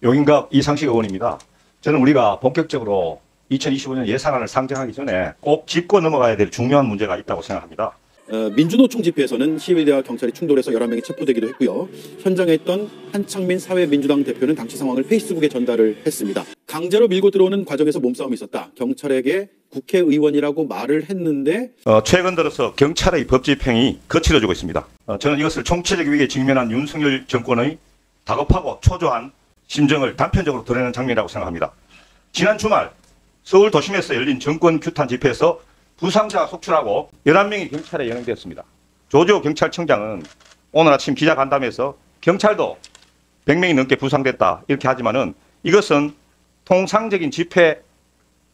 용인갑 이상식 의원입니다. 저는 우리가 본격적으로 2025년 예산안을 상정하기 전에 꼭 짚고 넘어가야 될 중요한 문제가 있다고 생각합니다. 민주노총 집회에서는 시위대와 경찰이 충돌해서 11명이 체포되기도 했고요. 현장에 있던 한창민 사회민주당 대표는 당시 상황을 페이스북에 전달을 했습니다. 강제로 밀고 들어오는 과정에서 몸싸움이 있었다. 경찰에게 국회의원이라고 말을 했는데 최근 들어서 경찰의 법 집행이 거칠어지고 있습니다. 저는 이것을 총체적 위기에 직면한 윤석열 정권의 다급하고 초조한 심정을 단편적으로 드러내는 장면이라고 생각합니다. 지난 주말 서울 도심에서 열린 정권 규탄 집회에서 부상자가 속출하고 11명이 경찰에 연행되었습니다. 조지호 경찰청장은 오늘 아침 기자간담회에서 경찰도 100명이 넘게 부상됐다 이렇게 하지만은 이것은 통상적인 집회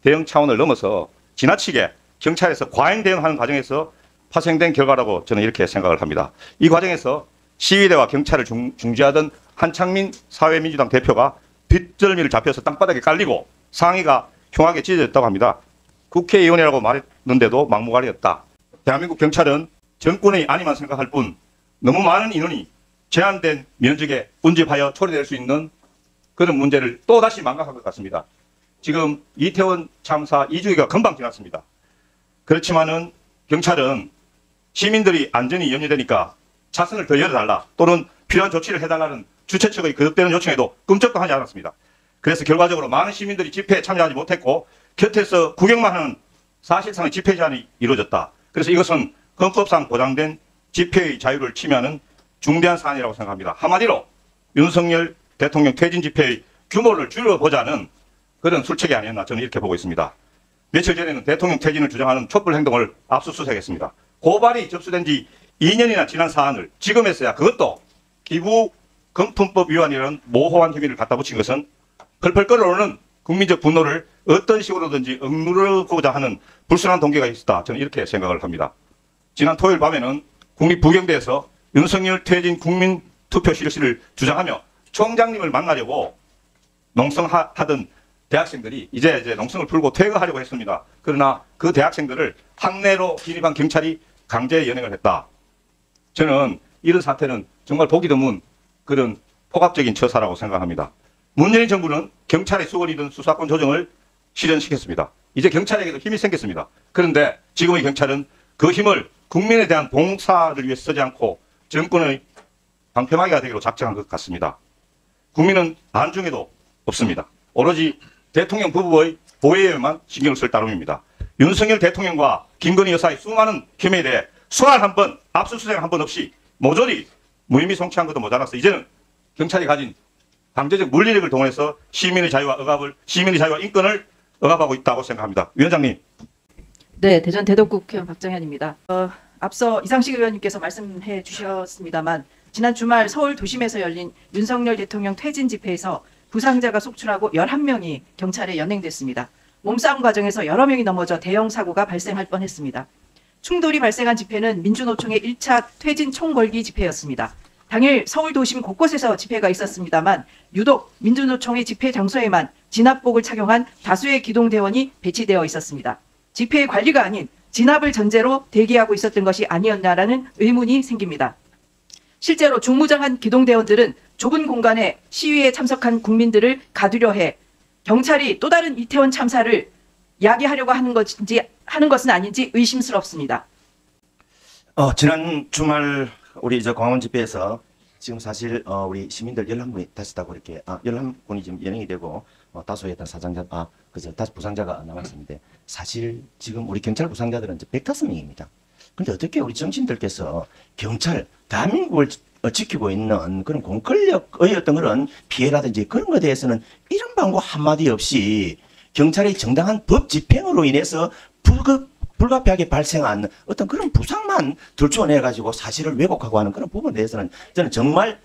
대응 차원을 넘어서 지나치게 경찰에서 과잉 대응하는 과정에서 파생된 결과라고 저는 이렇게 생각을 합니다. 이 과정에서 시위대와 경찰을 중지하던 한창민 사회민주당 대표가 빗절미를 잡혀서 땅바닥에 깔리고 상의가 흉하게 찢어졌다고 합니다. 국회의원이라고 말했는데도 막무가내였다. 대한민국 경찰은 정권의 안위만 생각할 뿐 너무 많은 인원이 제한된 면적에 운집하여 처리될 수 있는 그런 문제를 또다시 망각한 것 같습니다. 지금 이태원 참사 2주기가 금방 지났습니다. 그렇지만은 경찰은 시민들이 안전이 염려되니까 차선을 더 열어달라 또는 필요한 조치를 해달라는 주최 측의 거듭되는 요청에도 꿈쩍도 하지 않았습니다. 그래서 결과적으로 많은 시민들이 집회에 참여하지 못했고 곁에서 구경만 하는 사실상의 집회 제한이 이루어졌다. 그래서 이것은 헌법상 보장된 집회의 자유를 침해하는 중대한 사안이라고 생각합니다. 한마디로 윤석열 대통령 퇴진 집회의 규모를 줄여보자는 그런 술책이 아니었나 저는 이렇게 보고 있습니다. 며칠 전에는 대통령 퇴진을 주장하는 촛불 행동을 압수수색했습니다. 고발이 접수된 지 2년이나 지난 사안을 지금에서야 그것도 기부금품법 위반이라는 모호한 혐의를 갖다 붙인 것은 펄펄 끓어오르는 국민적 분노를 어떤 식으로든지 억누르고자 하는 불순한 동기가 있었다. 저는 이렇게 생각을 합니다. 지난 토요일 밤에는 국립부경대에서 윤석열 퇴진 국민투표 실시를 주장하며 총장님을 만나려고 농성하던 대학생들이 이제 농성을 풀고 퇴거하려고 했습니다. 그러나 그 대학생들을 학내로 진입한 경찰이 강제 연행을 했다. 저는 이런 사태는 정말 보기 드문 그런 폭압적인 처사라고 생각합니다. 문재인 정부는 경찰의 수건이든 수사권 조정을 실현시켰습니다. 이제 경찰에게도 힘이 생겼습니다. 그런데 지금의 경찰은 그 힘을 국민에 대한 봉사를 위해 쓰지 않고 정권의 방패막이가 되기로 작정한 것 같습니다. 국민은 안중에도 없습니다. 오로지 대통령 부부의 보호에만 신경을 쓸 따름입니다. 윤석열 대통령과 김건희 여사의 수많은 혐의에 대해 소환 한 번, 압수수색 한 번 없이 모조리 무혐의 송치한 것도 모자라서 이제는 경찰이 가진 강제적 물리력을 동원해서 시민의 자유와 인권을 억압하고 있다고 생각합니다. 위원장님. 네, 대전 대덕구 국회의원 박정현입니다. 앞서 이상식 의원님께서 말씀해 주셨습니다만 지난 주말 서울 도심에서 열린 윤석열 대통령 퇴진 집회에서 부상자가 속출하고 11명이 경찰에 연행됐습니다. 몸싸움 과정에서 여러 명이 넘어져 대형 사고가 발생할 뻔했습니다. 충돌이 발생한 집회는 민주노총의 1차 퇴진 총궐기 집회였습니다. 당일 서울 도심 곳곳에서 집회가 있었습니다만 유독 민주노총의 집회 장소에만 진압복을 착용한 다수의 기동대원이 배치되어 있었습니다. 집회의 관리가 아닌 진압을 전제로 대기하고 있었던 것이 아니었나라는 의문이 생깁니다. 실제로 중무장한 기동대원들은 좁은 공간에 시위에 참석한 국민들을 가두려 해 경찰이 또 다른 이태원 참사를 야기하려고 하는 것은 아닌지 의심스럽습니다. 지난 주말 우리 광화문 집회에서 지금 사실 우리 시민들 11분이 다쳤다고 이렇게 11분이 지금 연행이 되고 다소의 다수 부상자가 남았습니다. 사실 지금 우리 경찰 부상자들은 105명입니다. 그런데 어떻게 우리 정치인들께서 경찰 대한민국을 지키고 있는 그런 공권력의 어떤 그런 피해라든지 그런 것에 대해서는 이런 방법 한마디 없이 경찰의 정당한 법 집행으로 인해서 불가피하게 발생한 어떤 그런 부상만 들춰내가지고 사실을 왜곡하고 하는 그런 부분에 대해서는 저는 정말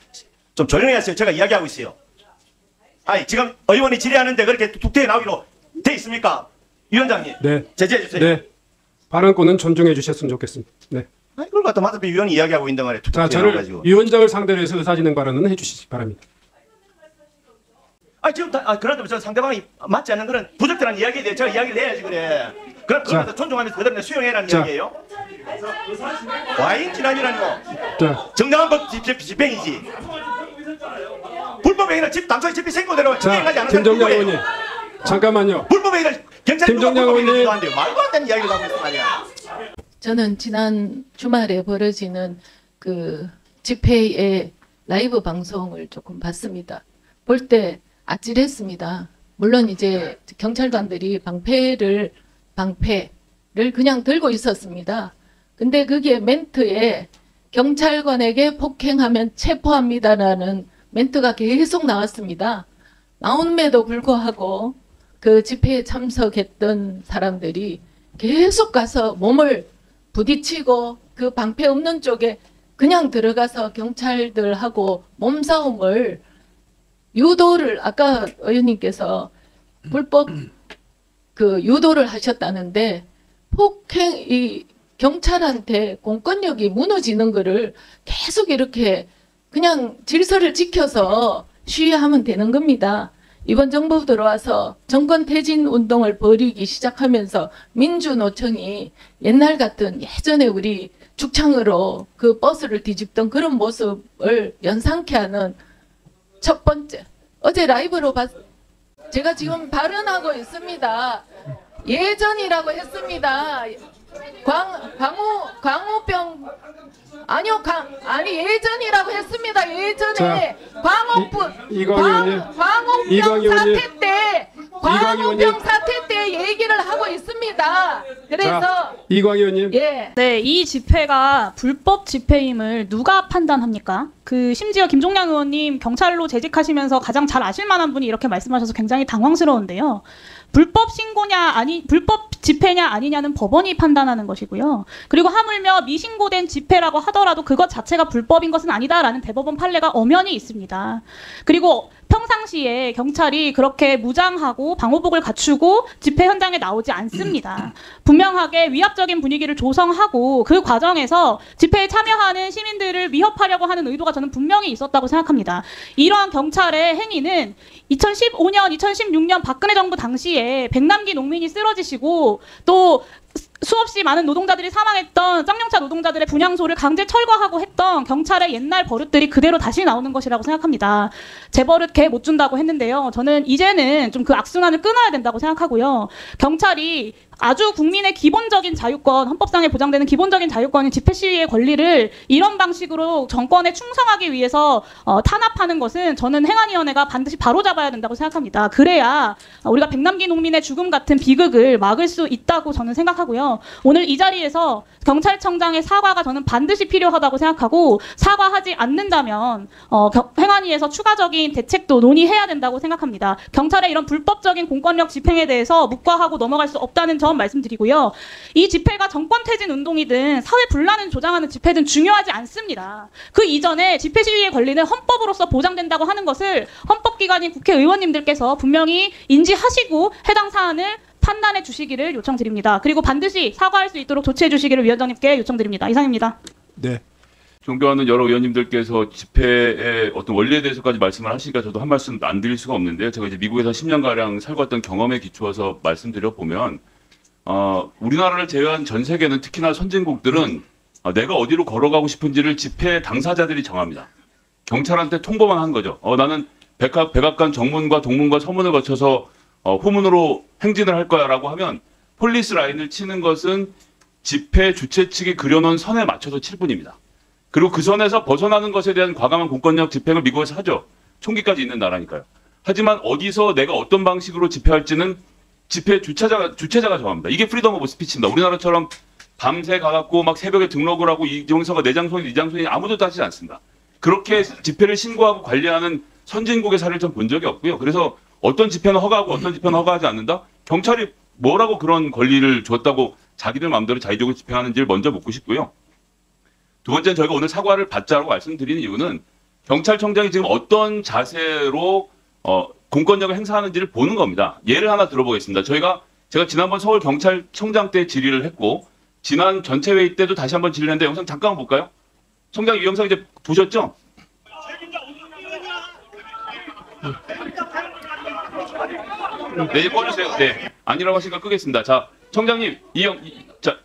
좀 조용히 하세요. 제가 이야기하고 있어요. 아니, 지금 의원이 질의하는데 그렇게 툭툭 나오기로 돼 있습니까? 위원장님. 네. 제지해 주세요. 네. 발언권은 존중해 주셨으면 좋겠습니다. 네. 아니, 그걸 갖다 마더비 위원이 이야기하고 있는 말에 툭툭 저를 위원장을 상대로 해서 의사진행 발언은 해주시기 바랍니다. 지금 그런데 저 상대방이 맞지 않는 그런 부적절한 이야기에 대해 제가 이야기를 해야지 그래. 그럼 그걸 존중하면서 그대로 수용해라는 이야기예요. 과잉 진압이라는 거. 정당한 법 집행이지. 불법행위는 당초에 집회 생고대로 진행하지 자, 않은 김정장 거예요. 의원님, 잠깐만요. 불법행위를 경찰이 누가 김정장 불법행위를 의원님. 주도한대요. 말도 안 되는 이야기를 하고 있단 말이야. 저는 지난 주말에 벌어지는 그 집회의 라이브 방송을 조금 봤습니다. 볼 때 아찔했습니다. 물론 이제 경찰관들이 방패를 그냥 들고 있었습니다. 근데 그게 멘트에 경찰관에게 폭행하면 체포합니다라는 멘트가 계속 나왔습니다. 나옴에도 불구하고 그 집회에 참석했던 사람들이 계속 가서 몸을 부딪히고 그 방패 없는 쪽에 그냥 들어가서 경찰들하고 몸싸움을 유도를 아까 의원님께서 불법 그 유도를 하셨다는데 이 경찰한테 공권력이 무너지는 거를 계속 이렇게 그냥 질서를 지켜서 시위하면 되는 겁니다. 이번 정부 들어와서 정권 퇴진 운동을 벌이기 시작하면서 민주노총이 옛날 같은 예전에 우리 죽창으로 그 버스를 뒤집던 그런 모습을 연상케 하는 첫 번째, 어제 라이브로 제가 지금 발언하고 있습니다. 예전이라고 했습니다. 광우병 아니 예전이라고 했습니다. 예전에 광우병 사태 때 얘기를 하고 있습니다. 그래서 자, 이광 의원님. 예. 네, 이 집회가 불법 집회임을 누가 판단합니까? 심지어 김종량 의원님 경찰로 재직하시면서 가장 잘 아실 만한 분이 이렇게 말씀하셔서 굉장히 당황스러운데요. 불법 집회냐 아니냐는 법원이 판단하는 것이고요. 그리고 하물며 미신고된 집회라고 하더라도 그것 자체가 불법인 것은 아니다라는 대법원 판례가 엄연히 있습니다. 그리고 평상시에 경찰이 그렇게 무장하고 방호복을 갖추고 집회 현장에 나오지 않습니다. 분명하게 위압적인 분위기를 조성하고 그 과정에서 집회에 참여하는 시민들을 위협하려고 하는 의도가 저는 분명히 있었다고 생각합니다. 이러한 경찰의 행위는 2015년, 2016년 박근혜 정부 당시에 백남기 농민이 쓰러지시고 또 수없이 많은 노동자들이 사망했던 쌍용차 노동자들의 분향소를 강제 철거하고 했던 경찰의 옛날 버릇들이 그대로 다시 나오는 것이라고 생각합니다. 제 버릇 개 못 준다고 했는데요. 저는 이제는 좀 그 악순환을 끊어야 된다고 생각하고요. 경찰이 아주 국민의 기본적인 자유권, 헌법상에 보장되는 기본적인 자유권인 집회 시위의 권리를 이런 방식으로 정권에 충성하기 위해서 탄압하는 것은 저는 행안위원회가 반드시 바로잡아야 된다고 생각합니다. 그래야 우리가 백남기 농민의 죽음 같은 비극을 막을 수 있다고 저는 생각하고요. 오늘 이 자리에서 경찰청장의 사과가 저는 반드시 필요하다고 생각하고 사과하지 않는다면 행안위에서 추가적인 대책도 논의해야 된다고 생각합니다. 경찰의 이런 불법적인 공권력 집행에 대해서 묵과하고 넘어갈 수 없다는 점 말씀드리고요. 이 집회가 정권 퇴진 운동이든 사회 분란을 조장하는 집회든 중요하지 않습니다. 그 이전에 집회 시위의 권리는 헌법으로서 보장된다고 하는 것을 헌법기관인 국회의원님들께서 분명히 인지하시고 해당 사안을 판단해 주시기를 요청드립니다. 그리고 반드시 사과할 수 있도록 조치해 주시기를 위원장님께 요청드립니다. 이상입니다. 네. 존경하는 여러 의원님들께서 집회의 어떤 원리에 대해서까지 말씀을 하시니까 저도 한 말씀 안 드릴 수가 없는데요. 제가 이제 미국에서 10년가량 살고 왔던 경험에 기초해서 말씀드려 보면 우리나라를 제외한 전 세계는 특히나 선진국들은 내가 어디로 걸어가고 싶은지를 집회 당사자들이 정합니다. 경찰한테 통보만 한 거죠. 나는 백악관 정문과 동문과 서문을 거쳐서 후문으로 행진을 할 거야라고 하면 폴리스 라인을 치는 것은 집회 주최 측이 그려놓은 선에 맞춰서 칠 뿐입니다. 그리고 그 선에서 벗어나는 것에 대한 과감한 공권력 집행을 미국에서 하죠. 총기까지 있는 나라니까요. 하지만 어디서 내가 어떤 방식으로 집회할지는 집회 주최자가 정합니다. 이게 프리덤 오브 스피치입니다. 우리나라처럼 밤새 가갖고 막 새벽에 등록을 하고 이 정서가 내 장소인 이 장소인 아무도 따지지 않습니다. 그렇게 집회를 신고하고 관리하는 선진국의 사례를 전 본 적이 없고요. 그래서 어떤 집회는 허가하고 어떤 집회는 허가하지 않는다? 경찰이 뭐라고 그런 권리를 줬다고 자기들 마음대로 자의적으로 집행하는지를 먼저 묻고 싶고요. 두 번째는 저희가 오늘 사과를 받자라고 말씀드리는 이유는 경찰청장이 지금 어떤 자세로 공권력을 행사하는지를 보는 겁니다. 예를 하나 들어보겠습니다. 제가 지난번 서울경찰청장 때 질의를 했고 지난 전체 회의 때도 다시 한번 질의를 했는데 영상 잠깐만 볼까요? 청장 이 영상 이제 보셨죠? 네, 꺼주세요. 네, 아니라고 하시니까 끄겠습니다. 자, 청장님,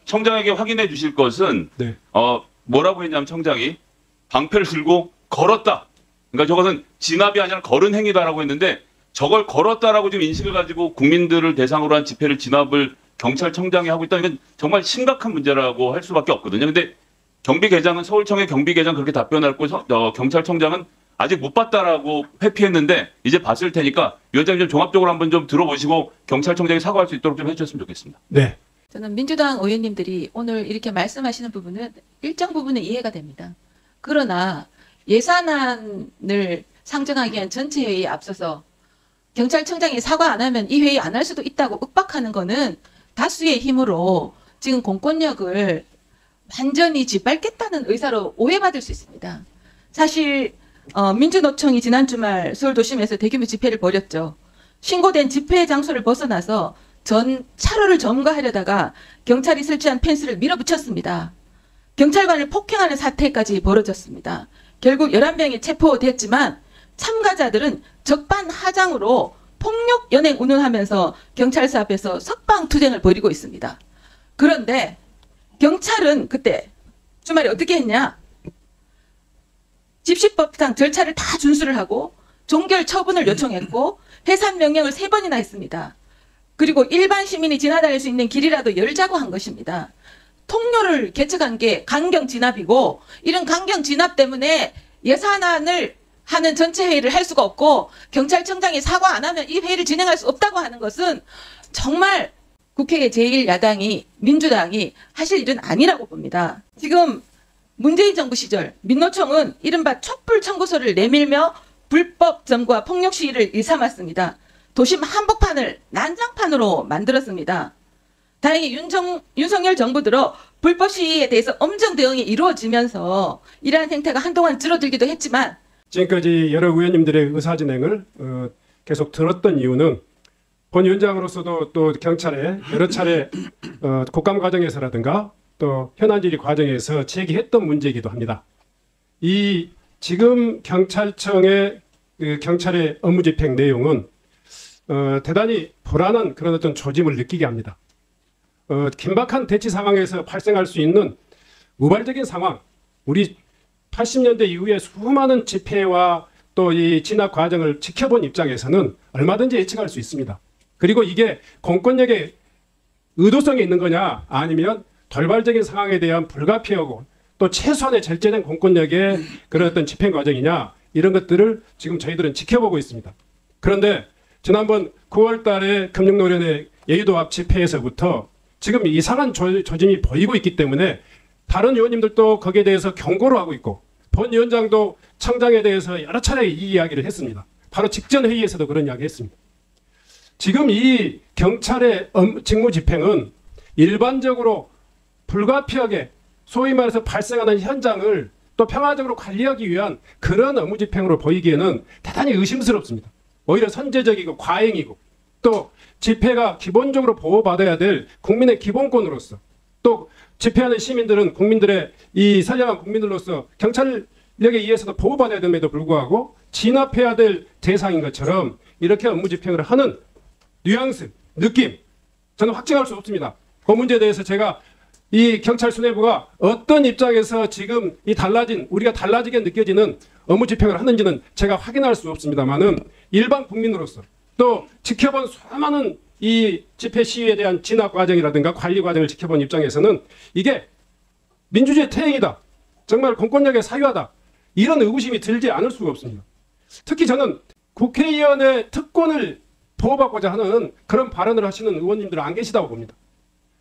청장에게 확인해 주실 것은 네. 뭐라고 했냐면 청장이 방패를 들고 걸었다. 그러니까 저것은 진압이 아니라 걸은 행위다라고 했는데 저걸 걸었다라고 지금 인식을 가지고 국민들을 대상으로 한 집회를 진압을 경찰청장이 하고 있다는 건 정말 심각한 문제라고 할 수밖에 없거든요. 근데 경비계장은 서울청의 경비계장 그렇게 답변했고 경찰청장은 아직 못 봤다라고 회피했는데 이제 봤을 테니까 위원장님 좀 종합적으로 한번 좀 들어보시고 경찰청장이 사과할 수 있도록 좀 해주셨으면 좋겠습니다. 네. 저는 민주당 의원님들이 오늘 이렇게 말씀하시는 부분은 일정 부분은 이해가 됩니다. 그러나 예산안을 상정하기 위한 전체 회의에 앞서서 경찰청장이 사과 안 하면 이 회의 안 할 수도 있다고 윽박하는 거는 다수의 힘으로 지금 공권력을 완전히 짓밟겠다는 의사로 오해받을 수 있습니다. 사실 민주노총이 지난 주말 서울 도심에서 대규모 집회를 벌였죠. 신고된 집회 장소를 벗어나서 전 차로를 점거하려다가 경찰이 설치한 펜스를 밀어붙였습니다. 경찰관을 폭행하는 사태까지 벌어졌습니다. 결국 11명이 체포됐지만 참가자들은 적반하장으로 폭력 연행 운운하면서 경찰서 앞에서 석방투쟁을 벌이고 있습니다. 그런데 경찰은 그때 주말에 어떻게 했냐? 집시법상 절차를 다 준수를 하고 종결 처분을 요청했고 해산 명령을 3번이나 했습니다. 그리고 일반 시민이 지나다닐 수 있는 길이라도 열자고 한 것입니다. 통로를 개척한 게 강경 진압이고 이런 강경 진압 때문에 예산안을 하는 전체 회의를 할 수가 없고 경찰청장이 사과 안 하면 이 회의를 진행할 수 없다고 하는 것은 정말 국회의 제1야당이 민주당이 하실 일은 아니라고 봅니다. 지금 문재인 정부 시절 민노총은 이른바 촛불 청구서를 내밀며 불법 점거와 폭력 시위를 일삼았습니다. 도심 한복판을 난장판으로 만들었습니다. 다행히 윤석열 정부 들어 불법 시위에 대해서 엄정 대응이 이루어지면서 이러한 행태가 한동안 줄어들기도 했지만 지금까지 여러 의원님들의 의사진행을 계속 들었던 이유는 본 위원장으로서도 또 경찰에 여러 차례 국감 과정에서라든가 또 현안 질의 과정에서 제기했던 문제이기도 합니다. 이 지금 경찰청의 경찰의 업무 집행 내용은 대단히 불안한 그런 어떤 조짐을 느끼게 합니다. 긴박한 대치 상황에서 발생할 수 있는 우발적인 상황, 우리 80년대 이후에 수많은 집회와 또 이 진압 과정을 지켜본 입장에서는 얼마든지 예측할 수 있습니다. 그리고 이게 공권력의 의도성이 있는 거냐 아니면 돌발적인 상황에 대한 불가피하고 또 최소한의 절제된 공권력의 그런 어떤 집행 과정이냐 이런 것들을 지금 저희들은 지켜보고 있습니다. 그런데 지난번 9월 달에 금융노련의 여의도 앞 집회에서부터 지금 이상한 조짐이 보이고 있기 때문에 다른 의원님들도 거기에 대해서 경고를 하고 있고 본 위원장도 청장에 대해서 여러 차례 이 이야기를 했습니다. 바로 직전 회의에서도 그런 이야기 했습니다. 지금 이 경찰의 직무 집행은 일반적으로 불가피하게 소위 말해서 발생하는 현장을 또 평화적으로 관리하기 위한 그런 업무 집행으로 보이기에는 대단히 의심스럽습니다. 오히려 선제적이고 과잉이고 또 집회가 기본적으로 보호받아야 될 국민의 기본권으로서 또 집회하는 시민들은 국민들의 이 선량한 국민들로서 경찰력에 의해서도 보호받아야 됨에도 불구하고 진압해야 될 대상인 것처럼 이렇게 업무 집행을 하는 뉘앙스, 느낌 저는 확증할 수 없습니다. 그 문제에 대해서 제가 이 경찰 수뇌부가 어떤 입장에서 지금 이 우리가 달라지게 느껴지는 업무 집행을 하는지는 제가 확인할 수 없습니다만은 일반 국민으로서 또 지켜본 수많은 이 집회 시위에 대한 진압 과정이라든가 관리 과정을 지켜본 입장에서는 이게 민주주의 퇴행이다. 정말 공권력의 사유하다. 이런 의구심이 들지 않을 수가 없습니다. 특히 저는 국회의원의 특권을 보호받고자 하는 그런 발언을 하시는 의원님들은 안 계시다고 봅니다.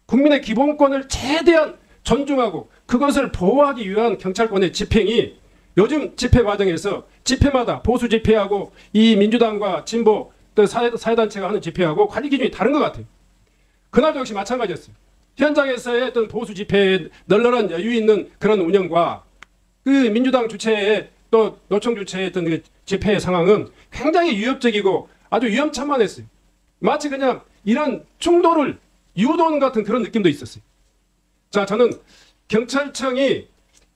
국민의 기본권을 최대한 존중하고 그것을 보호하기 위한 경찰권의 집행이 요즘 집회 과정에서 집회마다 보수 집회하고 이 민주당과 진보 또 사회단체가 하는 집회하고 관리 기준이 다른 것 같아요. 그날도 역시 마찬가지였어요. 현장에서의 어떤 보수 집회에 널널한 여유 있는 그런 운영과 그 민주당 주체의 또 노총 주체의 어떤 그 집회의 상황은 굉장히 위협적이고 아주 위험천만했어요. 마치 그냥 이런 충돌을 유도하는 같은 그런 느낌도 있었어요. 자, 저는 경찰청이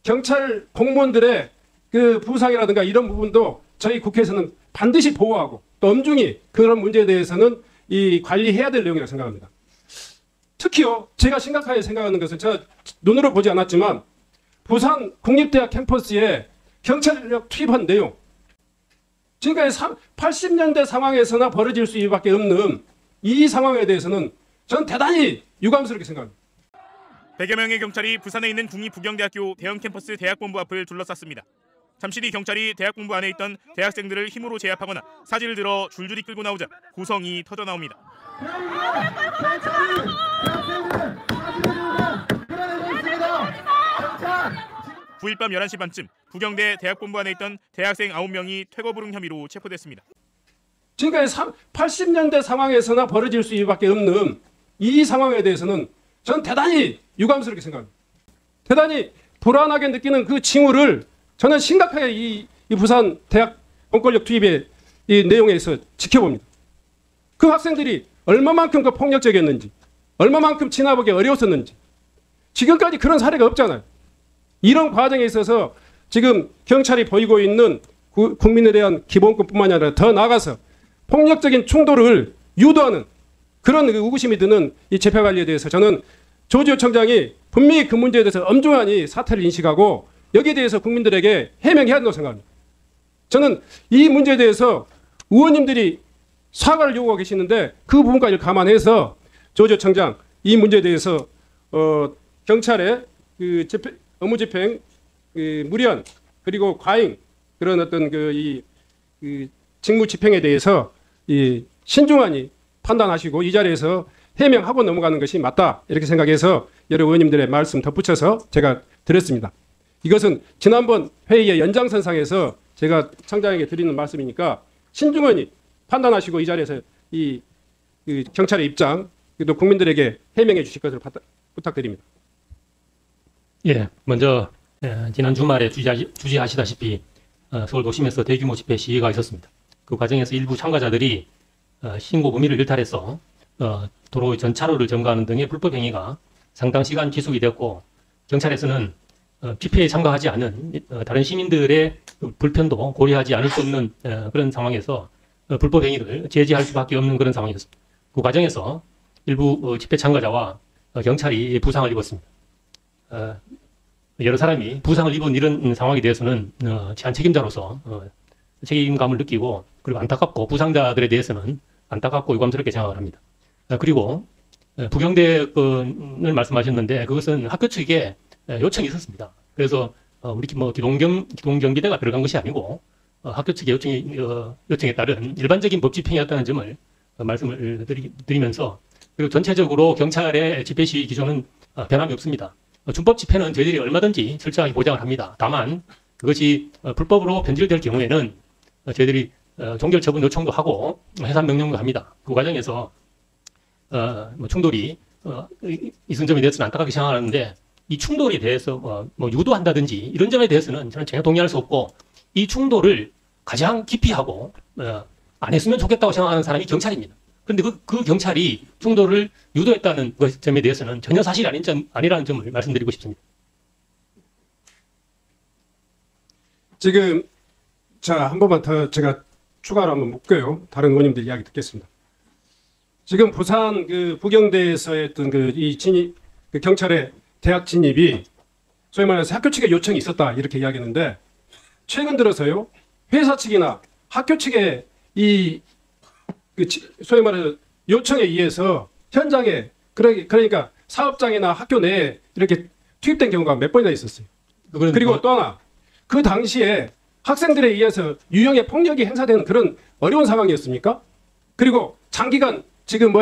경찰 공무원들의 그 부상이라든가 이런 부분도 저희 국회에서는 반드시 보호하고 또 엄중히 그런 문제에 대해서는 이 관리해야 될 내용이라고 생각합니다. 특히요, 제가 심각하게 생각하는 것은 제가 눈으로 보지 않았지만 부산 국립대학 캠퍼스에 경찰력 투입한 내용 지금까지 80년대 상황에서나 벌어질 수밖에 없는 이 상황에 대해서는 저는 대단히 유감스럽게 생각합니다. 100여 명의 경찰이 부산에 있는 국립부경대학교 대형 캠퍼스 대학본부 앞을 둘러쌌습니다. 잠시 뒤 경찰이 대학본부 안에 있던 대학생들을 힘으로 제압하거나 사지를 들어 줄줄이 끌고 나오자 구성이 터져나옵니다. (9일) 밤 11시 반쯤 부경대 대학본부 안에 있던 대학생 9명이 퇴거불응 혐의로 체포됐습니다. 지금까지 80년대 상황에서나 벌어질 수밖에 없는 이 상황에 대해서는 저는 대단히 유감스럽게 생각합니다. 대단히 불안하게 느끼는 그 징후를 저는 심각하게 이 부산 대학 본권력 투입의 이 내용에서 지켜봅니다. 그 학생들이 얼마만큼 그 폭력적이었는지, 얼마만큼 진압하기 어려웠었는지 지금까지 그런 사례가 없잖아요. 이런 과정에 있어서 지금 경찰이 보이고 있는 국민에 대한 기본권뿐만 아니라 더 나아가서 폭력적인 충돌을 유도하는 그런 의구심이 드는 이 집회 관리에 대해서 저는 조지호 청장이 분명히 그 문제에 대해서 엄중하니 사태를 인식하고 여기에 대해서 국민들에게 해명해야 한다고 생각합니다. 저는 이 문제에 대해서 의원님들이 사과를 요구하고 계시는데 그 부분까지 감안해서 조지호 청장 이 문제에 대해서 경찰의 그 업무집행 무리한 그리고 과잉 그런 어떤 그 직무 집행에 대해서 신중하니 판단하시고 이 자리에서 해명하고 넘어가는 것이 맞다 이렇게 생각해서 여러 의원님들의 말씀 덧붙여서 제가 드렸습니다. 이것은 지난번 회의의 연장선상에서 제가 청장에게 드리는 말씀이니까 신중하니 판단하시고 이 자리에서 이 경찰의 입장 또 국민들에게 해명해 주실 것을 부탁드립니다. 예, 먼저 지난 주말에 주지하시다시피 서울 도심에서 대규모 집회 시위가 있었습니다. 그 과정에서 일부 참가자들이 신고 범위를 일탈해서 도로의 전차로를 점거하는 등의 불법 행위가 상당 시간 지속이 되었고 경찰에서는 집회에 참가하지 않은 다른 시민들의 불편도 고려하지 않을 수 없는 그런 상황에서 불법 행위를 제지할 수밖에 없는 그런 상황이었습니다. 그 과정에서 일부 집회 참가자와 경찰이 부상을 입었습니다. 여러 사람이 부상을 입은 이런 상황에 대해서는 치안 책임자로서 책임감을 느끼고 그리고 안타깝고 부상자들에 대해서는 안타깝고 유감스럽게 생각을 합니다. 그리고 부경대를 말씀하셨는데 그것은 학교 측에 요청이 있었습니다. 그래서 우리 기동경비대가 들어간 것이 아니고 학교 측의 요청에 따른 일반적인 법 집행이었다는 점을 말씀을 드리면서 그리고 전체적으로 경찰의 집회 시위 기조는 변함이 없습니다. 준법 집회는 저희들이 얼마든지 철저하게 보장을 합니다. 다만 그것이 불법으로 변질될 경우에는 저희들이 종결처분 요청도 하고 해산 명령도 합니다. 그 과정에서 충돌이 있은 점에 대해서는 안타깝게 생각하는데 이 충돌에 대해서 유도한다든지 이런 점에 대해서는 저는 전혀 동의할 수 없고 이 충돌을 가장 기피하고 안 했으면 좋겠다고 생각하는 사람이 경찰입니다. 그런데 그 경찰이 충돌을 유도했다는 점에 대해서는 전혀 사실이 아니라는 점을 말씀드리고 싶습니다. 지금 한 번만 더 제가 추가로 한번 묻고요. 다른 의원님들 이야기 듣겠습니다. 지금 부산 부경대에서 했던 경찰의 대학 진입이 소위 말해서 학교 측의 요청이 있었다 이렇게 이야기했는데 최근 들어서요 회사 측이나 학교 측의 소위 말해서 요청에 의해서 현장에 그러니까 사업장이나 학교 내에 이렇게 투입된 경우가 몇 번이나 있었어요. 그리고 또 하나 그 당시에 학생들에 의해서 유형의 폭력이 행사되는 그런 어려운 상황이었습니까? 그리고 장기간 지금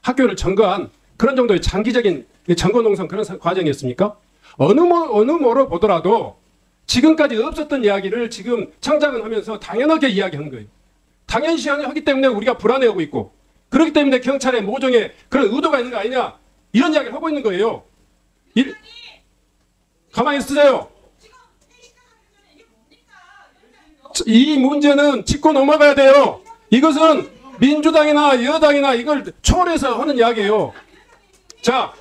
학교를 점거한 그런 정도의 장기적인 점거 농성 그런 과정이었습니까? 어느 뭐로 보더라도 지금까지 없었던 이야기를 지금 청장은 하면서 당연하게 이야기하는 거예요. 당연시 하기 때문에 우리가 불안해하고 있고 그렇기 때문에 경찰의 모종의 그런 의도가 있는 거 아니냐 이런 이야기를 하고 있는 거예요. 가만히 있으세요. 이 문제는 짚고 넘어가야 돼요. 이것은 민주당이나 여당이나 이걸 초월해서 하는 이야기예요. 자,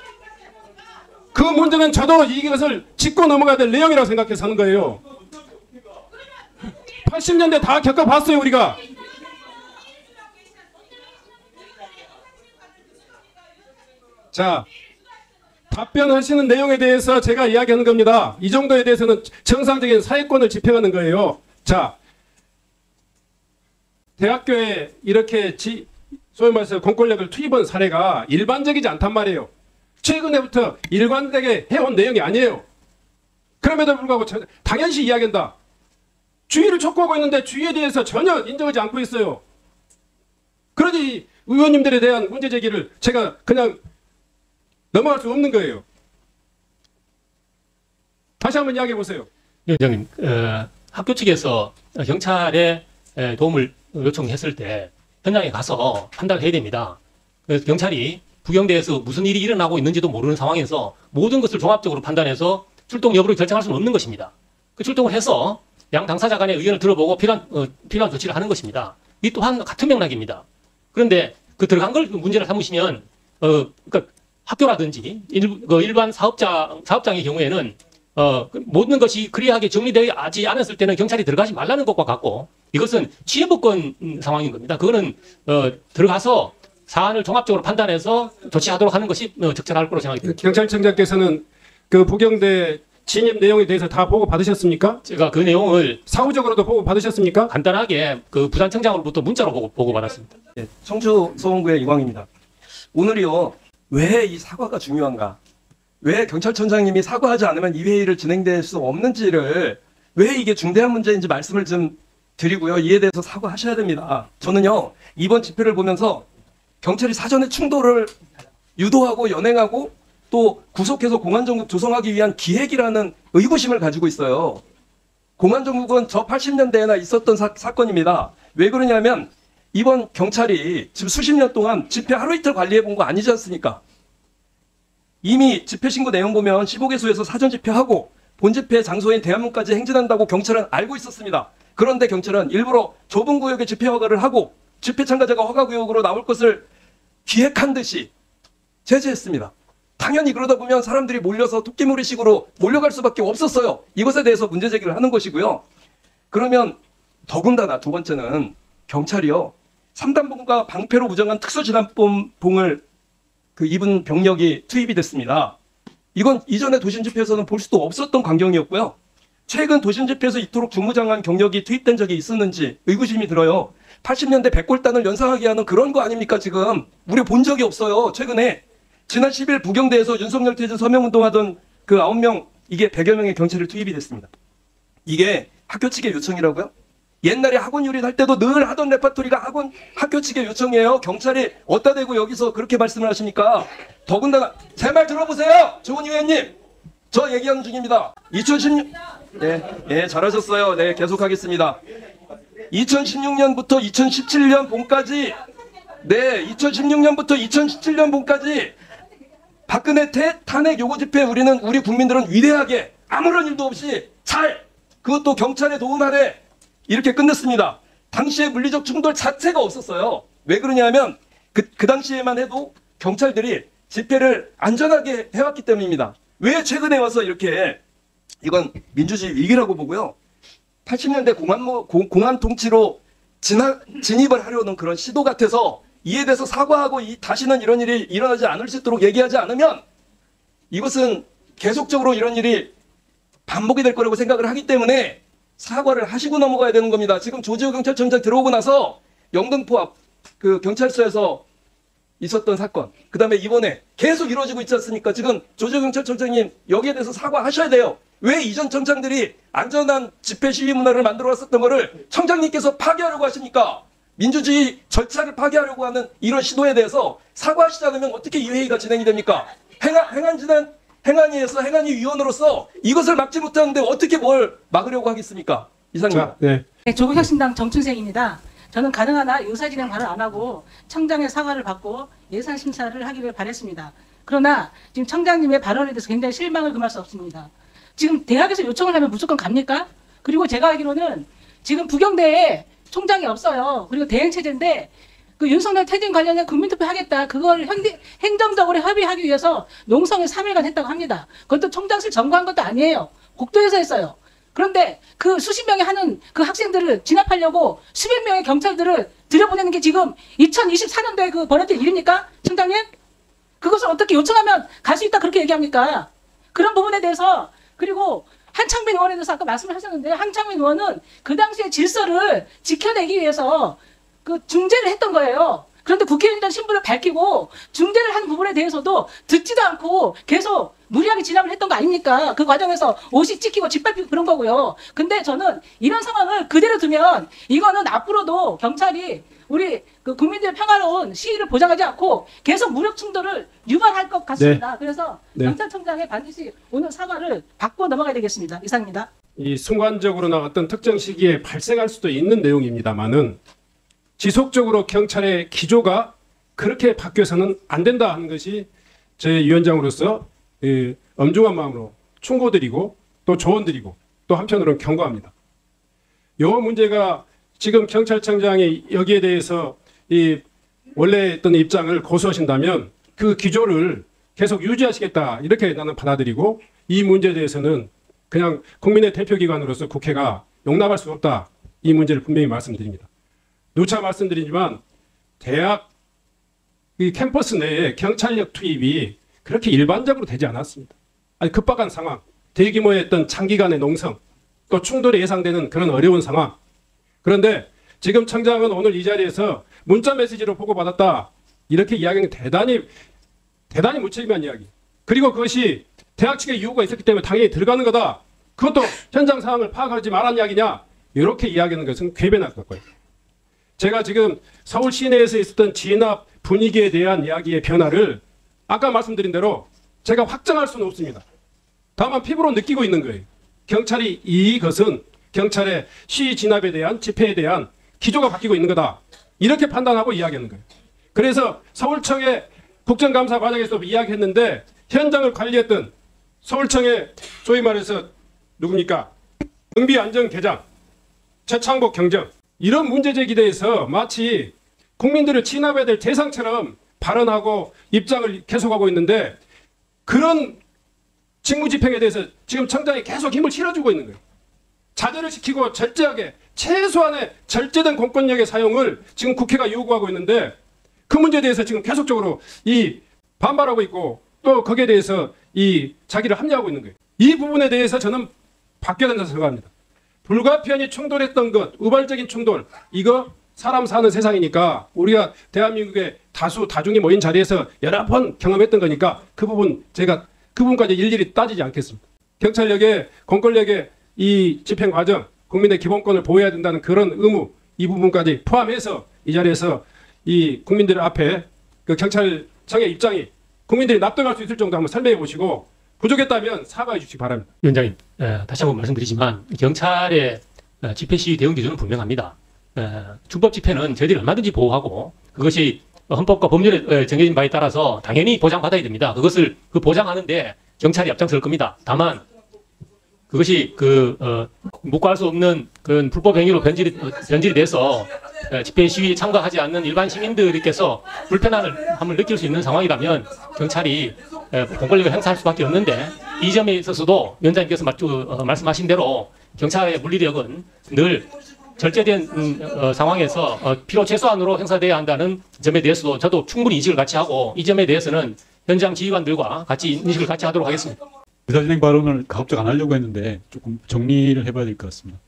그 문제는 저도 이것을 짚고 넘어가야 될 내용이라고 생각해서 하는 거예요. 80년대 다 겪어봤어요 우리가. 자, 답변하시는 내용에 대해서 제가 이야기하는 겁니다. 이 정도에 대해서는 정상적인 사회권을 집행하는 거예요. 자, 대학교에 이렇게 소위 말해서 공권력을 투입한 사례가 일반적이지 않단 말이에요. 최근에부터 일관되게 해온 내용이 아니에요. 그럼에도 불구하고 당연시 이야기한다. 주의를 촉구하고 있는데 주의에 대해서 전혀 인정하지 않고 있어요. 그러니 의원님들에 대한 문제 제기를 제가 그냥 넘어갈 수 없는 거예요. 다시 한번 이야기해 보세요. 위원장님, 학교 측에서 경찰에 도움을 요청했을 때 현장에 가서 판단을 해야 됩니다. 그래서 경찰이 부경대에서 무슨 일이 일어나고 있는지도 모르는 상황에서 모든 것을 종합적으로 판단해서 출동 여부를 결정할 수는 없는 것입니다. 그 출동을 해서 양 당사자 간의 의견을 들어보고 필요한 조치를 하는 것입니다. 이 또한 같은 맥락입니다. 그런데 그 들어간 걸 문제를 삼으시면 그러니까 학교라든지 일반 사업장의 경우에는 모든 것이 클리어하게 정리되지 않았을 때는 경찰이 들어가지 말라는 것과 같고 이것은 취해법권 상황인 겁니다. 그거는 들어가서 사안을 종합적으로 판단해서 조치하도록 하는 것이 적절할 거로 생각이 듭니다. 경찰청장께서는 그 부경대 진입 내용에 대해서 다 보고 받으셨습니까? 제가 그 내용을 사후적으로도 보고 받으셨습니까? 간단하게 그 부산청장으로부터 문자로 보고 받았습니다. 청주 소원구의 이광입니다. 오늘이요, 왜 이 사과가 중요한가? 왜 경찰청장님이 사과하지 않으면 이 회의를 진행될 수 없는지를, 왜 이게 중대한 문제인지 말씀을 좀 드리고요. 이에 대해서 사과하셔야 됩니다. 저는요, 이번 집회를 보면서 경찰이 사전에 충돌을 유도하고 연행하고 또 구속해서 공안정국 조성하기 위한 기획이라는 의구심을 가지고 있어요. 공안정국은 저 80년대에나 있었던 사건입니다. 왜 그러냐면 이번 경찰이 지금 수십 년 동안 집회 하루 이틀 관리해 본 거 아니지 않습니까? 이미 집회 신고 내용 보면 15개소에서 사전 집회하고 본 집회 장소인 대한문까지 행진한다고 경찰은 알고 있었습니다. 그런데 경찰은 일부러 좁은 구역에 집회 허가를 하고 집회 참가자가 허가 구역으로 나올 것을 기획한 듯이 제재했습니다. 당연히 그러다 보면 사람들이 몰려서 토끼몰이식으로 몰려갈 수밖에 없었어요. 이것에 대해서 문제 제기를 하는 것이고요. 그러면 더군다나 두 번째는 경찰이요, 3단봉과 방패로 무장한 특수진압봉을 입은 병력이 투입이 됐습니다. 이건 이전에 도심 집회에서는 볼 수도 없었던 광경이었고요. 최근 도심 집회에서 이토록 중무장한 경력이 투입된 적이 있었는지 의구심이 들어요. 80년대 백골단을 연상하게 하는 그런 거 아닙니까 지금? 우리 본 적이 없어요. 최근에 지난 10일 부경대에서 윤석열 퇴진 서명운동하던 그 9명, 이게 100여 명의 경찰이 투입이 됐습니다. 이게 학교 측의 요청이라고요? 옛날에 학원 유린할 때도 늘 하던 레파토리가 학교 측의 요청이에요. 경찰이 어디다 대고 여기서 그렇게 말씀을 하십니까? 더군다나 제 말 들어보세요. 조은 의원님, 저 얘기하는 중입니다. 2016 네, 잘하셨어요. 네, 계속하겠습니다. 2016년부터 2017년 봄까지, 네, 2016년부터 2017년 봄까지 박근혜 탄핵 요구 집회 우리 국민들은 위대하게 아무런 일도 없이 그것도 경찰의 도움 아래 이렇게 끝냈습니다. 당시에 물리적 충돌 자체가 없었어요. 왜 그러냐면 그 당시에만 해도 경찰들이 집회를 안전하게 해왔기 때문입니다. 왜 최근에 와서 이렇게, 이건 민주주의 위기라고 보고요. 80년대 공안 통치로 진입을 하려는 그런 시도 같아서 이에 대해서 사과하고 다시는 이런 일이 일어나지 않을 수 있도록 얘기하지 않으면 이것은 계속적으로 이런 일이 반복이 될 거라고 생각을 하기 때문에 사과를 하시고 넘어가야 되는 겁니다. 지금 조지호 경찰청장 들어오고 나서 영등포 앞 그 경찰서에서 있었던 사건, 그 다음에 이번에 계속 이루어지고 있지 않습니까? 지금 조지호 경찰청장님 여기에 대해서 사과하셔야 돼요. 왜 이전 청장들이 안전한 집회 시위 문화를 만들어 왔었던 거를 청장님께서 파괴하려고 하십니까? 민주주의 절차를 파괴하려고 하는 이런 시도에 대해서 사과하시지 않으면 어떻게 이 회의가 진행이 됩니까? 행안위에서 행안위 위원으로서 이것을 막지 못하는데 어떻게 뭘 막으려고 하겠습니까? 이상입니다. 네. 조국혁신당 정춘생입니다. 저는 가능한 한 의사진행 발언 안 하고 청장의 사과를 받고 예산 심사를 하기를 바랬습니다. 그러나 지금 청장님의 발언에 대해서 굉장히 실망을 금할 수 없습니다. 지금 대학에서 요청을 하면 무조건 갑니까? 그리고 제가 알기로는 지금 부경대에 총장이 없어요. 그리고 대행체제인데 그 윤석열 퇴진 관련해 국민투표 하겠다. 그걸 행정적으로 협의하기 위해서 농성에 3일간 했다고 합니다. 그것도 총장실 점거한 것도 아니에요. 곡도에서 했어요. 그런데 그 수십 명이 하는 그 학생들을 진압하려고 수백 명의 경찰들을 들여보내는 게 지금 2024년도에 그 벌어질 일입니까? 청장님? 그것을 어떻게 요청하면 갈 수 있다 그렇게 얘기합니까? 그런 부분에 대해서, 그리고 한창민 의원에 대해서 아까 말씀을 하셨는데, 한창민 의원은 그 당시의 질서를 지켜내기 위해서 그 중재를 했던 거예요. 그런데 국회의원 신분을 밝히고 중재를 한 부분에 대해서도 듣지도 않고 계속 무리하게 진압을 했던 거 아닙니까? 그 과정에서 옷이 찢기고 짓밟히고 그런 거고요. 근데 저는 이런 상황을 그대로 두면 이거는 앞으로도 경찰이 우리 그 국민들의 평화로운 시위를 보장하지 않고 계속 무력 충돌을 유발할 것 같습니다. 그래서 경찰청장에 반드시 오늘 사과를 받고 넘어가야 되겠습니다. 이상입니다. 이 순간적으로나 어떤 특정 시기에 발생할 수도 있는 내용입니다만은 지속적으로 경찰의 기조가 그렇게 바뀌어서는 안 된다 하는 것이 제 위원장으로서 엄중한 마음으로 충고드리고 또 조언드리고 또 한편으로는 경고합니다. 이 문제가 지금 경찰청장이 여기에 대해서 이 원래 했던 입장을 고수하신다면 그 기조를 계속 유지하시겠다 이렇게 나는 받아들이고 이 문제에 대해서는 그냥 국민의 대표기관으로서 국회가 용납할 수 없다 이 문제를 분명히 말씀드립니다. 누차 말씀드리지만 대학 이 캠퍼스 내에 경찰력 투입이 그렇게 일반적으로 되지 않았습니다. 아니 급박한 상황, 대규모의 어떤 장기간의 농성, 또 충돌이 예상되는 그런 어려운 상황. 그런데 지금 청장은 오늘 이 자리에서 문자 메시지로 보고받았다 이렇게 이야기는 대단히 무책임한 이야기. 그리고 그것이 대학 측의 요구가 있었기 때문에 당연히 들어가는 거다. 그것도 현장 상황을 파악하지 말란 이야기냐 이렇게 이야기하는 것은 궤변할 거고요. 제가 지금 서울 시내에서 있었던 진압 분위기에 대한 이야기의 변화를 아까 말씀드린 대로 제가 확정할 수는 없습니다. 다만 피부로 느끼고 있는 거예요. 경찰이 이것은 경찰의 시위 진압에 대한 집회에 대한 기조가 바뀌고 있는 거다. 이렇게 판단하고 이야기하는 거예요. 그래서 서울청의 국정감사 과정에서 이야기했는데 현장을 관리했던 서울청의 소위 말해서 누굽니까? 경비안전계장, 최창복 경정 이런 문제 제기대에서 마치 국민들을 진압해야 될 대상처럼 발언하고 입장을 계속하고 있는데 그런 직무집행에 대해서 지금 청장이 계속 힘을 실어주고 있는 거예요. 자제를 시키고 절제하게 최소한의 절제된 공권력의 사용을 지금 국회가 요구하고 있는데 그 문제에 대해서 지금 계속적으로 이 반발하고 있고 또 거기에 대해서 이 자기를 합리화하고 있는 거예요. 이 부분에 대해서 저는 바뀌어야 된다고 생각합니다. 불가피하니 충돌했던 것, 우발적인 충돌, 이거 사람 사는 세상이니까 우리가 대한민국의 다중이 모인 자리에서 여러 번 경험했던 거니까 그 부분까지 일일이 따지지 않겠습니다. 경찰력의 공권력의 이 집행 과정, 국민의 기본권을 보호해야 된다는 그런 의무, 이 부분까지 포함해서 이 자리에서 이 국민들 앞에 그 경찰청의 입장이 국민들이 납득할 수 있을 정도 한번 설명해 보시고 부족했다면 사과해 주시기 바랍니다. 위원장님, 다시 한번 말씀드리지만 경찰의 집회 시위 대응 기준은 분명합니다. 준법 집회는 저희들이 얼마든지 보호하고 그것이 헌법과 법률에 정해진 바에 따라서 당연히 보장받아야 됩니다. 그것을 보장하는데 경찰이 앞장설 겁니다. 다만 그것이 묵과할 수 없는 그런 불법 행위로 변질이 돼서 집회 시위에 참가하지 않는 일반 시민들께서 불편함을 느낄 수 있는 상황이라면 경찰이 공권력을 행사할 수밖에 없는데 이 점에 있어서도 위원장님께서 말씀하신 대로 경찰의 물리력은 늘 절제된 상황에서 필요 최소한으로 행사돼야 한다는 점에 대해서도 저도 충분히 인식을 같이 하고 이 점에 대해서는 현장 지휘관들과 같이 인식을 같이 하도록 하겠습니다. 의사진행 발언을 가급적 안 하려고 했는데 조금 정리를 해봐야 될 것 같습니다.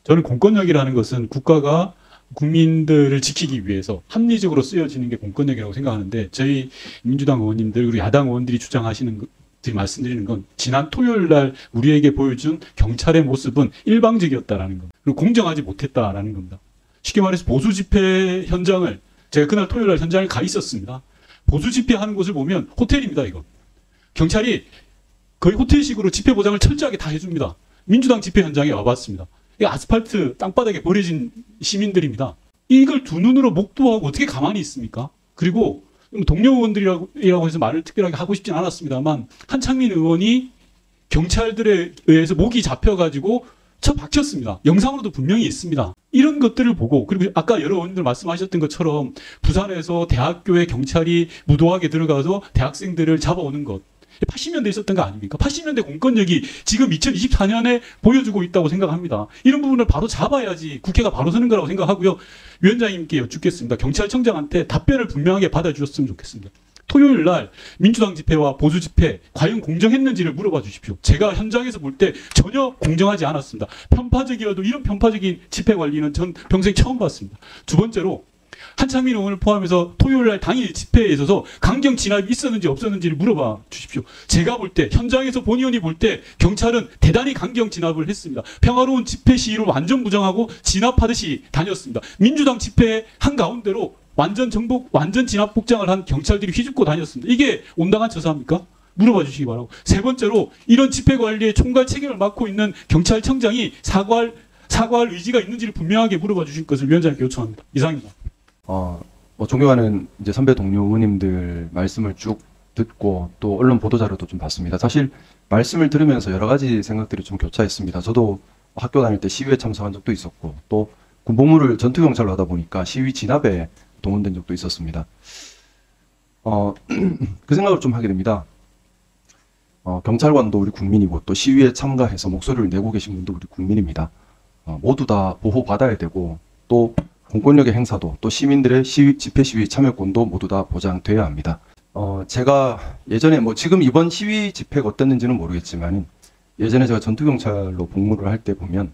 저는 공권력이라는 것은 국가가 국민들을 지키기 위해서 합리적으로 쓰여지는 게 공권력이라고 생각하는데 저희 민주당 의원님들 그리고 야당 의원들이 주장하시는 말씀드리는 건 지난 토요일 날 우리에게 보여준 경찰의 모습은 일방적이었다라는 겁니다. 그리고 공정하지 못했다라는 겁니다. 쉽게 말해서 보수 집회 현장을 제가 그날 토요일 날 현장에 가 있었습니다. 보수 집회하는 곳을 보면 호텔입니다. 이거 경찰이 거의 호텔식으로 집회 보장을 철저하게 다 해줍니다. 민주당 집회 현장에 와봤습니다. 이 아스팔트 땅바닥에 버려진 시민들입니다. 이걸 두 눈으로 목도하고 어떻게 가만히 있습니까? 그리고 동료 의원들이라고 해서 말을 특별하게 하고 싶진 않았습니다만 한창민 의원이 경찰들에 의해서 목이 잡혀가지고 처박혔습니다. 영상으로도 분명히 있습니다. 이런 것들을 보고 그리고 아까 여러 의원님들 말씀하셨던 것처럼 부산에서 대학교에 경찰이 무도하게 들어가서 대학생들을 잡아오는 것 80년대 있었던 거 아닙니까? 80년대 공권력이 지금 2024년에 보여주고 있다고 생각합니다. 이런 부분을 바로 잡아야지 국회가 바로 서는 거라고 생각하고요. 위원장님께 여쭙겠습니다. 경찰청장한테 답변을 분명하게 받아주셨으면 좋겠습니다. 토요일 날 민주당 집회와 보수 집회 과연 공정했는지를 물어봐 주십시오. 제가 현장에서 볼 때 전혀 공정하지 않았습니다. 편파적이어도 이런 편파적인 집회 관리는 전 평생 처음 봤습니다. 두 번째로 한창민 의원을 포함해서 토요일 날 당일 집회에 있어서 강경 진압이 있었는지 없었는지를 물어봐 주십시오. 제가 볼 때, 현장에서 본 의원이 볼 때 경찰은 대단히 강경 진압을 했습니다. 평화로운 집회 시위를 완전 부정하고 진압하듯이 다녔습니다. 민주당 집회 한가운데로 완전 정복, 완전 진압 복장을 한 경찰들이 휘줍고 다녔습니다. 이게 온당한 처사입니까? 물어봐 주시기 바라고. 세 번째로 이런 집회 관리의 총괄 책임을 맡고 있는 경찰청장이 사과할 의지가 있는지를 분명하게 물어봐 주실 것을 위원장님께 요청합니다. 이상입니다. 뭐 존경하는 이제 선배 동료 의원님들 말씀을 쭉 듣고 또 언론 보도 자료도 좀 봤습니다. 사실 말씀을 들으면서 여러 가지 생각들이 좀 교차했습니다. 저도 학교 다닐 때 시위에 참석한 적도 있었고 또 군복무를 전투경찰로 하다 보니까 시위 진압에 동원된 적도 있었습니다. 그 생각을 좀 하게 됩니다. 경찰관도 우리 국민이고 또 시위에 참가해서 목소리를 내고 계신 분도 우리 국민입니다. 모두 다 보호받아야 되고 또 공권력의 행사도 또 시민들의 집회 시위 참여권도 모두 다 보장돼야 합니다. 제가 예전에 지금 이번 시위 집회가 어땠는지는 모르겠지만 예전에 제가 전투경찰로 복무를 할 때 보면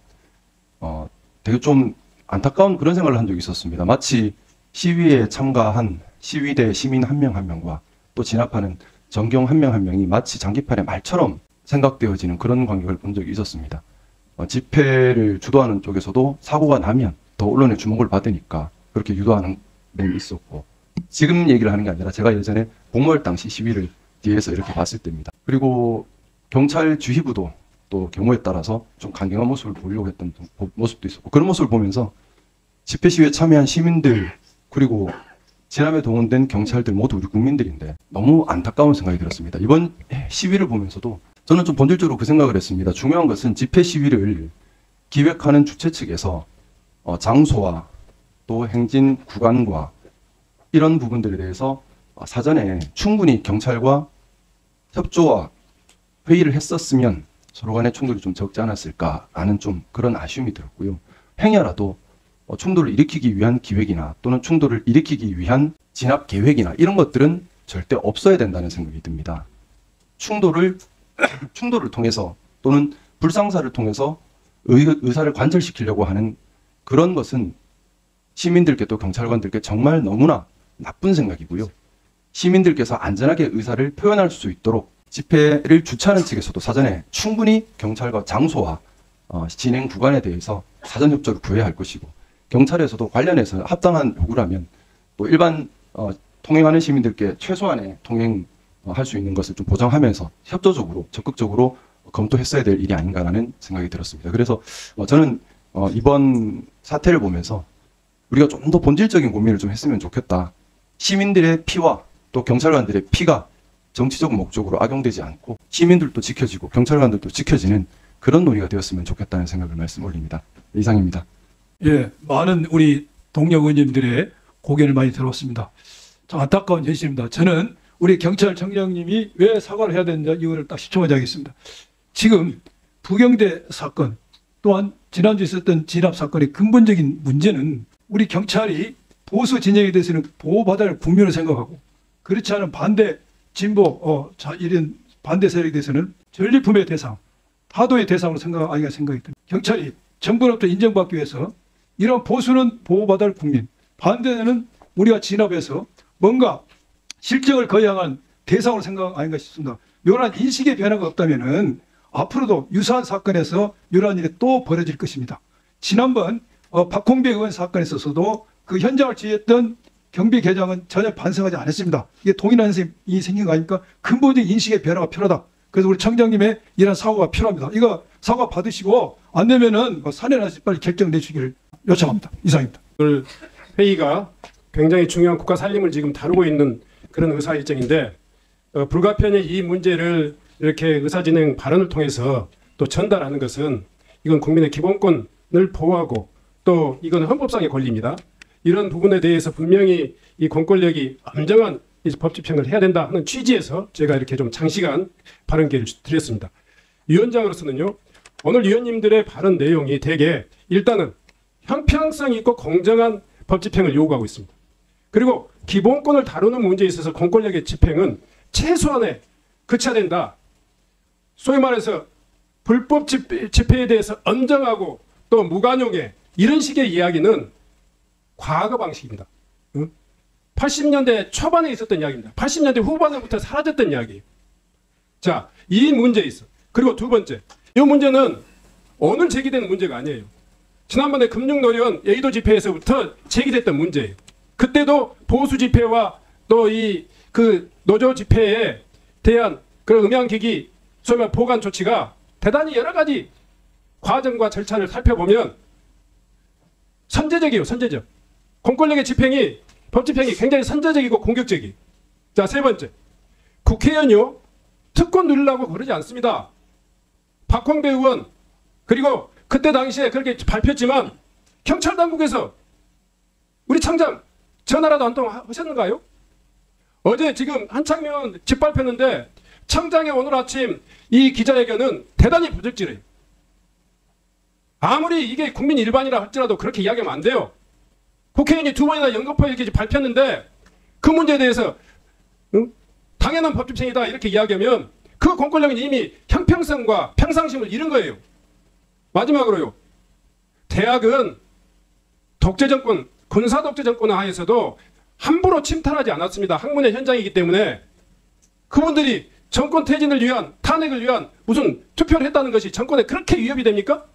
되게 좀 안타까운 그런 생각을 한 적이 있었습니다. 마치 시위에 참가한 시위대 시민 한 명 한 명과 또 진압하는 전경 한 명 한 명이 마치 장기판의 말처럼 생각되어지는 그런 광경을 본 적이 있었습니다. 집회를 주도하는 쪽에서도 사고가 나면 더 언론의 주목을 받으니까 그렇게 유도하는 면이 있었고 지금 얘기를 하는 게 아니라 제가 예전에 복무할 당시 시위를 뒤에서 이렇게 봤을 때입니다. 그리고 경찰 주휘부도 또 경우에 따라서 좀 강경한 모습을 보이려고 했던 모습도 있었고 그런 모습을 보면서 집회 시위에 참여한 시민들 그리고 진압에 동원된 경찰들 모두 우리 국민들인데 너무 안타까운 생각이 들었습니다. 이번 시위를 보면서도 저는 좀 본질적으로 그 생각을 했습니다. 중요한 것은 집회 시위를 기획하는 주최 측에서 장소와 또 행진 구간과 이런 부분들에 대해서 사전에 충분히 경찰과 협조와 회의를 했었으면 서로 간의 충돌이 좀 적지 않았을까라는 좀 그런 아쉬움이 들었고요. 행여라도 충돌을 일으키기 위한 기획이나 또는 충돌을 일으키기 위한 진압 계획이나 이런 것들은 절대 없어야 된다는 생각이 듭니다. 충돌을 통해서 또는 불상사를 통해서 의사를 관철시키려고 하는 그런 것은 시민들께 또 경찰관들께 정말 너무나 나쁜 생각이고요. 시민들께서 안전하게 의사를 표현할 수 있도록 집회를 주최하는 측에서도 사전에 충분히 경찰과 장소와 진행 구간에 대해서 사전 협조를 구해야 할 것이고 경찰에서도 관련해서 합당한 요구를 하면 또 일반 통행하는 시민들께 최소한의 통행할 수 있는 것을 좀 보장하면서 협조적으로 적극적으로 검토했어야 될 일이 아닌가라는 생각이 들었습니다. 그래서 저는 이번 사태를 보면서 우리가 좀 더 본질적인 고민을 좀 했으면 좋겠다. 시민들의 피와 또 경찰관들의 피가 정치적 목적으로 악용되지 않고 시민들도 지켜지고 경찰관들도 지켜지는 그런 논의가 되었으면 좋겠다는 생각을 말씀 올립니다. 이상입니다. 예, 많은 우리 동료 의원님들의 고견을 많이 들었습니다. 참 안타까운 현실입니다. 저는 우리 경찰청장님이 왜 사과를 해야 되는지 이유를 딱 10초만 하겠습니다. 지금 부경대 사건 또한 지난주에 있었던 진압 사건의 근본적인 문제는 우리 경찰이 보수 진영에 대해서는 보호받아야 할 국민을 생각하고 그렇지 않은 반대 진보 이런 반대 세력에 대해서는 전리품의 대상, 타도의 대상으로 생각이 듭니다. 경찰이 정부로부터 인정받기 위해서 이런 보수는 보호받아야 할 국민, 반대는 우리가 진압해서 뭔가 실정을 거양한 대상으로 생각 아닌가 싶습니다. 이러한 인식의 변화가 없다면은 앞으로도 유사한 사건에서 이러한 일이 또 벌어질 것입니다. 지난번 박홍배 의원 사건에 있어서도 그 현장을 지휘했던 경비계장은 전혀 반성하지 않았습니다. 이게 동일한 선생님이 생긴 거 아닙니까? 근본적인 인식의 변화가 필요하다. 그래서 우리 청장님의 이런 사고가 필요합니다. 이거 사과 받으시고 안 되면은 사내나서 빨리 결정 내주기를 요청합니다. 이상입니다. 오늘 회의가 굉장히 중요한 국가 살림을 지금 다루고 있는 그런 의사일정인데 불가피하게 이 문제를 이렇게 의사진행 발언을 통해서 또 전달하는 것은 이건 국민의 기본권을 보호하고 또 이건 헌법상의 권리입니다. 이런 부분에 대해서 분명히 이 공권력이 엄정한 법 집행을 해야 된다 하는 취지에서 제가 이렇게 좀 장시간 발언 기회를 드렸습니다. 위원장으로서는요, 오늘 위원님들의 발언 내용이 대개 일단은 형평성 있고 공정한 법 집행을 요구하고 있습니다. 그리고 기본권을 다루는 문제에 있어서 공권력의 집행은 최소한에 그쳐야 된다. 소위 말해서 불법 집회에 대해서 엄정하고 또 무관용의 이런 식의 이야기는 과거 방식입니다. 80년대 초반에 있었던 이야기입니다. 80년대 후반부터 사라졌던 이야기예요. 자, 이 문제 있어. 그리고 두 번째, 이 문제는 오늘 제기된 문제가 아니에요. 지난번에 금융노련 여의도 집회에서부터 제기됐던 문제예요. 그때도 보수 집회와 또 이 그 노조 집회에 대한 그런 음향기기 소위 말 보관 조치가 대단히 여러 가지 과정과 절차를 살펴보면 선제적이에요. 선제적. 공권력의 집행이 법 집행이 굉장히 선제적이고 공격적이에요. 자, 세 번째, 국회의원요 특권 누리려고 그러지 않습니다. 박홍배 의원 그리고 그때 당시에 그렇게 밝혔지만 경찰 당국에서 우리 청장 전화라도 한 통 하셨는가요? 어제 지금 한창면 짓밟혔는데 청장의 오늘 아침 이 기자회견은 대단히 부적절해요. 아무리 이게 국민 일반이라 할지라도 그렇게 이야기하면 안 돼요. 국회의원이 두 번이나 연거푸 이렇게 밝혔는데 그 문제에 대해서 당연한 법집행이다 이렇게 이야기하면 그 공권력은 이미 형평성과 평상심을 잃은 거예요. 마지막으로요. 대학은 독재정권, 군사독재정권 하에서도 함부로 침탈하지 않았습니다. 학문의 현장이기 때문에 그분들이 정권 퇴진을 위한 탄핵을 위한 무슨 투표를 했다는 것이 정권에 그렇게 위협이 됩니까?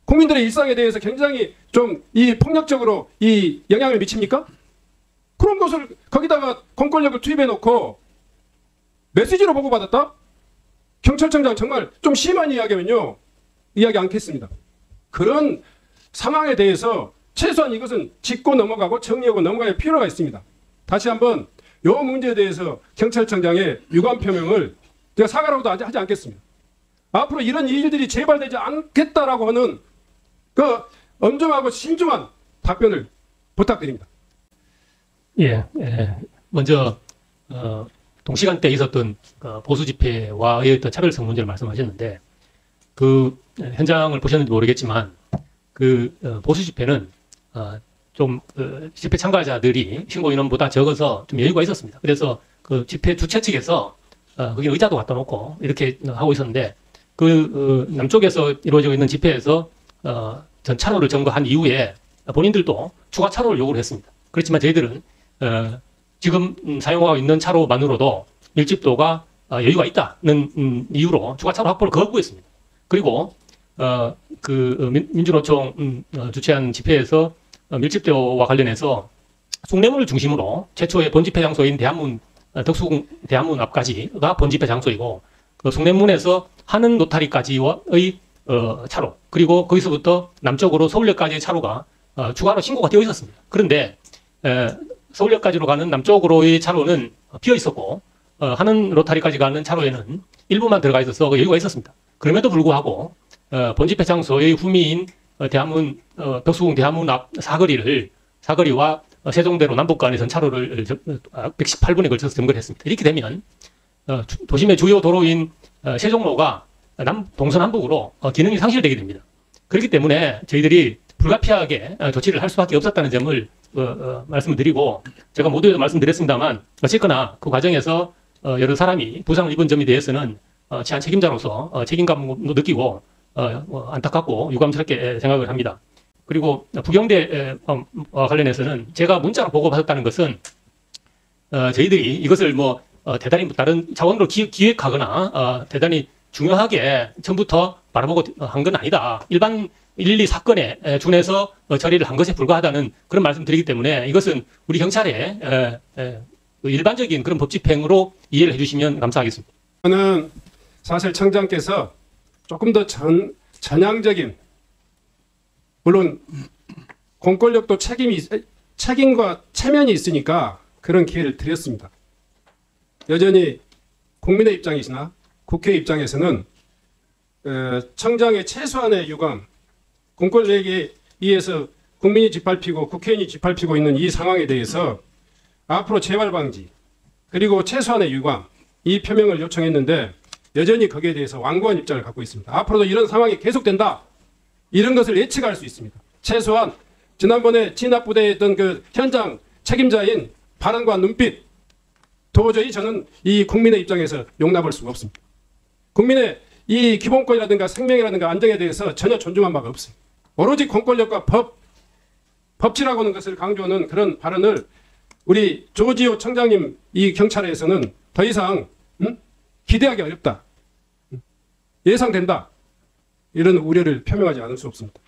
국민들의 일상에 대해서 굉장히 좀 이 폭력적으로 이 영향을 미칩니까? 그런 것을 거기다가 공권력을 투입해 놓고 메시지로 보고받았다? 경찰청장 정말 좀 심한 이야기면요. 이야기 않겠습니다. 그런 상황에 대해서 최소한 이것은 짚고 넘어가고 정리하고 넘어갈 필요가 있습니다. 다시 한번 이 문제에 대해서 경찰청장의 유감 표명을 제가 사과라고도 하지 않겠습니다. 앞으로 이런 일들이 재발되지 않겠다라고 하는 그 엄중하고 신중한 답변을 부탁드립니다. 먼저 동시간대에 있었던 보수 집회와의 어떤 차별성 문제를 말씀하셨는데 그 현장을 보셨는지 모르겠지만 그 보수 집회는 좀 집회 참가자들이 신고 인원보다 적어서 좀 여유가 있었습니다. 그래서 그 집회 주최 측에서 거기 의자도 갖다 놓고 이렇게 하고 있었는데 그 남쪽에서 이루어지고 있는 집회에서 전 차로를 점거한 이후에 본인들도 추가 차로를 요구를 했습니다. 그렇지만 저희들은 지금 사용하고 있는 차로만으로도 밀집도가 여유가 있다는 이유로 추가 차로 확보를 거부했습니다. 그리고 그 민주노총 주최한 집회에서 밀집도와 관련해서 숭례문을 중심으로 최초의 본집회 장소인 대한문 덕수궁 대한문 앞까지가 본집회 장소이고 그 숭례문에서 하는 노타리까지의 차로 그리고 거기서부터 남쪽으로 서울역까지의 차로가 추가로 신고가 되어 있었습니다. 그런데 서울역까지로 가는 남쪽으로의 차로는 비어 있었고 하는 로타리까지 가는 차로에는 일부만 들어가 있어서 여유가 있었습니다. 그럼에도 불구하고 본집회 장소의 후미인 대한문 덕수궁 대한문 앞 사거리와 세종대로 남북 간의 차로를 118분에 걸쳐서 점거를 했습니다. 이렇게 되면 도심의 주요 도로인 세종로가 동서남북으로 기능이 상실되게 됩니다. 그렇기 때문에 저희들이 불가피하게 조치를 할 수밖에 없었다는 점을 말씀을 드리고 제가 모두에도 말씀드렸습니다만 어쨌거나 그 과정에서 여러 사람이 부상을 입은 점에 대해서는 치안 책임자로서 책임감도 느끼고 안타깝고 유감스럽게 생각을 합니다. 그리고 부경대와 관련해서는 제가 문자로 보고받았다는 것은 저희들이 이것을 뭐 대단히 다른 차원으로 기획하거나 대단히 중요하게 처음부터 바라보고 한 건 아니다. 일반 112 사건에 준해서 처리를 한 것에 불과하다는 그런 말씀드리기 때문에 이것은 우리 경찰의 일반적인 그런 법 집행으로 이해를 해주시면 감사하겠습니다. 저는 사실 청장께서 조금 더 전향적인 물론 공권력도 책임과 체면이 있으니까 그런 기회를 드렸습니다. 여전히 국민의 입장이시나 국회 입장에서는 청장의 최소한의 유감, 공권력에 의해서 국민이 짓밟히고 국회의원이 짓밟히고 있는 이 상황에 대해서 앞으로 재발 방지 그리고 최소한의 유감 이 표명을 요청했는데 여전히 거기에 대해서 완고한 입장을 갖고 있습니다. 앞으로도 이런 상황이 계속된다. 이런 것을 예측할 수 있습니다. 최소한 지난번에 진압부대에 있던 그 현장 책임자인 발언과 눈빛 도저히 저는 이 국민의 입장에서 용납할 수가 없습니다. 국민의 이 기본권이라든가 생명이라든가 안정에 대해서 전혀 존중한 바가 없습니다. 오로지 공권력과 법치라고 하는 것을 강조하는 그런 발언을 우리 조지호 청장님 이 경찰에서는 더 이상 기대하기 어렵다. 예상된다. 이런 우려를 표명하지 않을 수 없습니다.